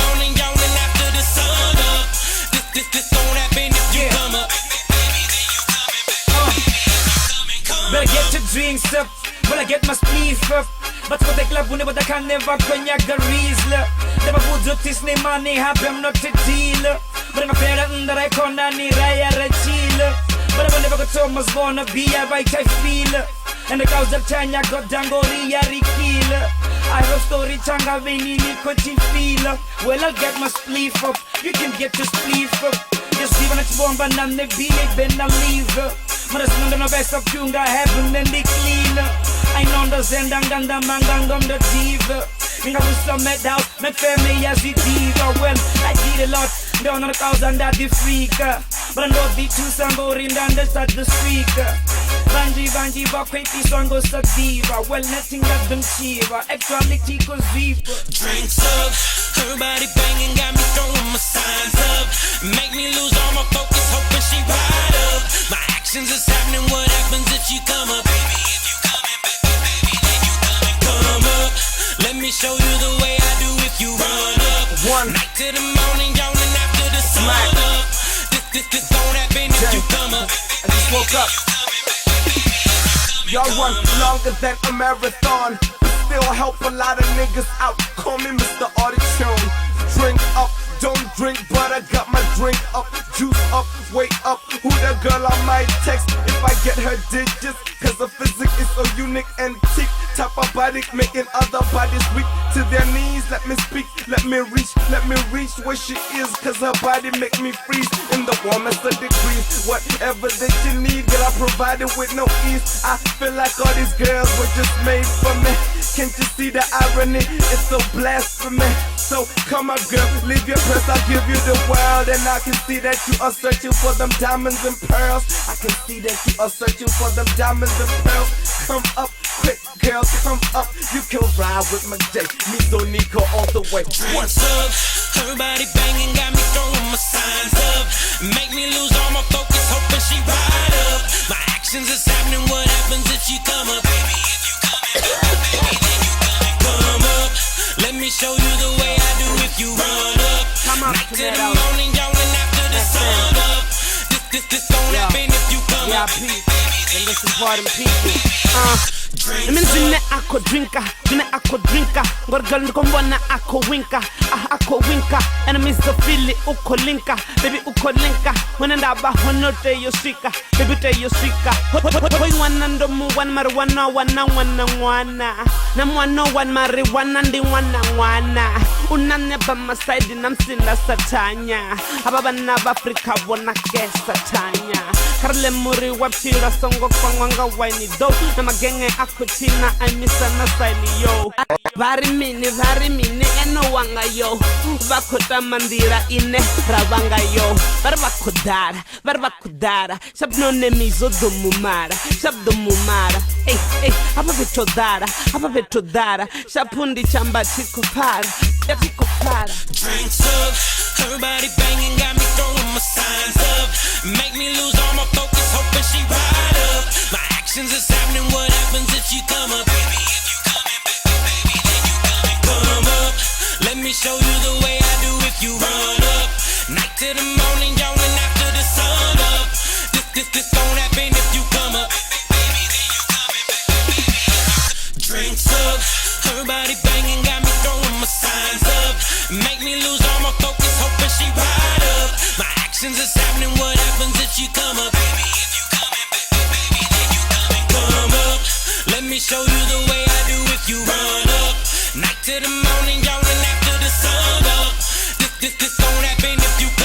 morning, yawning after the sun up. This don't happen if you come up. Better get your drinks up, better get my spliff up. But for the club, but I can never cognac a reason. Never put up this name money, I'm not a dealer. But I'm a fair under I can't any raya chiller. But I will never go to Thomas wanna be a right I feel. And the cows of Tanya got Dangoria killer. I have story changa veni nicotine feel. Well, I'll get my spliff up, you can get your spliff up. Just even it's bomb and I'm the be then I'll leave. But it's not the best of tunga heaven and the clean. I know the Zendang and the Mangang the diva. I was some met out, met family as the diva. Well, I did a lot, down on the cows and that the freaker. But I know the two samboring down the start the speaker. Banji, Bakweti song goes to diva. Well, nothing that's been cheaper. Actuality goes deeper. Drinks up, everybody banging, got me throwing my signs up. Make me lose all my focus, hoping she ride up. My actions is happening, what happens if you come up? Baby, if you coming, baby, then you coming, come up. Let me show you the way I do if you run up. One night to the morning, yawning after the sun up. This don't happen if you come up. I just woke up. Y'all run longer than a marathon, but still help a lot of niggas out. Call me Mr. Artichoke. Drink up, don't drink, but I got my drink up. Juice up, wait up. Who the girl I might text if I get her digits? Cause the physics is so unique and tick. Type of body making other bodies weak to their knees. Let me speak, let me reach where she is. Cause her body make me freeze in the warmest of degrees. Whatever that you need, girl, I provide it with no ease. I feel like all these girls were just made for me. Can't you see the irony? It's so blasphemy. So come up, girl, leave your purse, I'll give you the world. And I can see that you are searching for them diamonds and pearls. I can see that you are searching for them diamonds and pearls. Come up, quick, girl, come up. You can ride with my J, me so Nico all the way. What's up? Everybody banging, got me throwing my signs up. Make me lose all my focus, hoping she ride up. My actions is happening, what happens if you come up? Baby, if you coming, baby, then you coming, come up. Let me show you the way I do if you run up. Night to the morning, yawning after the sun up. This don't happen if you come up. And listen for them people. Zine ako drinka Gorgal nikombona ako winka ako winka Enemies the fili uko linka Baby uko linka Wanenda ba honote yo shika Baby te yo shika Hoi wana ndo mu wan marijuana wana Na mwana wan marijuana ndi wana Unane ba masaidi na msina satanya Ababa na Afrika wana ke satanya Karle muri wapchira songo kwa mwanga waini do Na magenge ako china I misa na style yo Vari mini eno wanga yo Vakota mandira ine ravanga yo Vari vakudara Shab no nemizo dumumara Shab dumumara Ey, hapa veto dara Shapundi chamba chiko para Drinks up, everybody banging, got me throwing my signs up. Make me lose all my focus, hoping she ride up. My actions is happening, what happens if you come up? Baby, if you coming, baby, then you coming, come up. Let me show you the way I do if you run up. Night to the morning, yawning after the sun up. This don't happen if you come up. Baby, then you coming, baby. Drinks up, everybody banging, got me throwing my signs up. Make me lose all my focus, hoping she ride up. My actions is happening, what happens if you come up? Baby, if you coming, baby, then you coming, come up. Let me show you the way I do if you run up. Night to the morning, yawning after the sun up. This don't happen if you come up.